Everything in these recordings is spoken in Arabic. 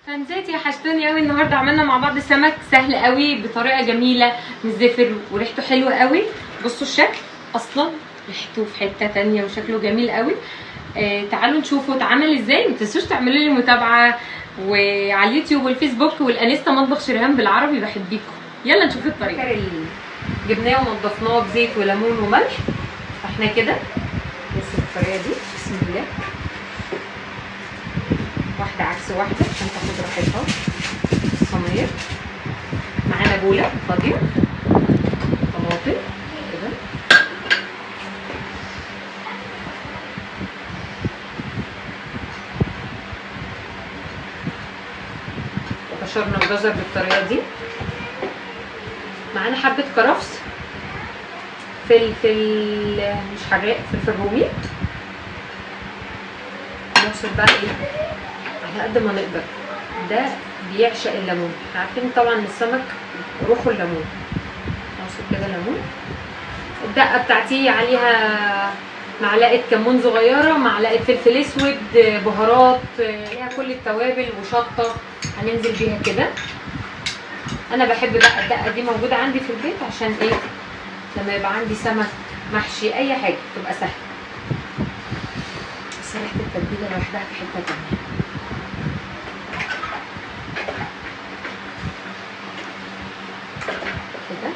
فانزاتي وحشتوني قوي. النهارده عملنا مع بعض سمك سهل قوي بطريقه جميله، مش زفر وريحته حلوه قوي. بصوا الشكل، اصلا ريحته في حته تانية وشكله جميل قوي. تعالوا نشوفه اتعمل ازاي. ما تنسوش تعملوا لي متابعه وعلى اليوتيوب والفيسبوك والانستا مطبخ شريهان بالعربي، بحبكم. يلا نشوف الطريقه. جبناه ونضفناه بزيت وليمون وملح. فاحنا كده بصوا الطريقه دي، بسم الله، واحده عكس واحده عشان تاخد راحتها. الصينيه معانا بوله فاضيه، طماطم كده، وبشرنا الجزر بالطريقه دي. معانا حبه كرفس، فلفل مش حراق، فلفل رومي. نعصر بقى ايه على قد ما نقدر، ده بيعشق الليمون، عارفين طبعا السمك روحه الليمون. نعصر كده ليمون. الدقه بتاعتي عليها معلقه كمون صغيره، معلقه فلفل اسود، بهارات، ليها كل التوابل وشطه هننزل بيها كده. انا بحب بقى الدقه دي موجوده عندي في البيت عشان ايه، لما يبقى عندي سمك محشي اي حاجه تبقى سهله. بس ريحه التتبيله لوحدها في حته تانيه. كده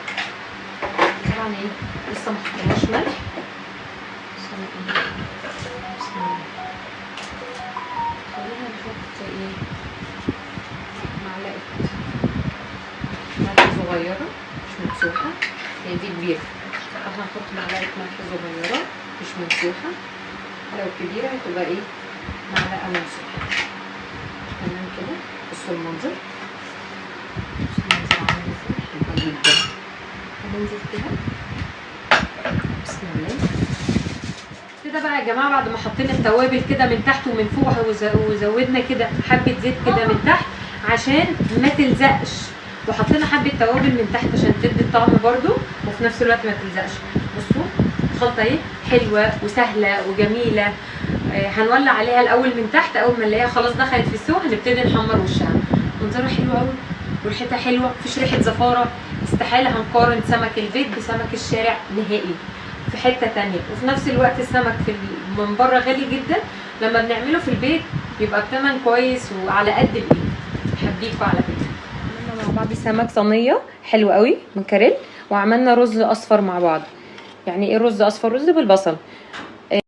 طبعا ايه لسه ما حطيناش ملح. بسم الله. خلينا نحط ايه معلقه ملح صغيره مش ممسوحه، هي دي كبيره، احنا هنحط معلقه ملح صغيره مش ممسوحه، لو كبيره هتبقى ايه معلقه ممسوحه. تمام كده. بصوا المنظر، بصوا المنظر عامل ازاي، حلوه جدا. هننزل كده بسم الله كده بقى يا جماعه. بعد ما حطينا التوابل كده من تحت ومن فوق وزودنا كده حبه زيت كده من تحت عشان ما تلزقش، وحطينا حبه توابل من تحت عشان تدي الطعم برده وفي نفس الوقت ما تلزقش. بصوا الخلطه اهي حلوه وسهله وجميله. هنولع عليها الاول من تحت. اول ما نلاقيها خلاص دخلت في السوا هنبتدي نحمر وشها. منظرها حلو قوي وريحتها حلوه، مفيش ريحه زفاره. استحاله هنقارن سمك البيت بسمك الشارع نهائي، في حته تانية. وفي نفس الوقت السمك من بره غالي جدا، لما بنعمله في البيت بيبقى بثمن كويس وعلى قد الايد. حبيكوا على فكره. عملنا مع بعض سمك صينيه حلو قوي مكريل، وعملنا رز اصفر مع بعض. يعني ايه رز اصفر؟ رز بالبصل.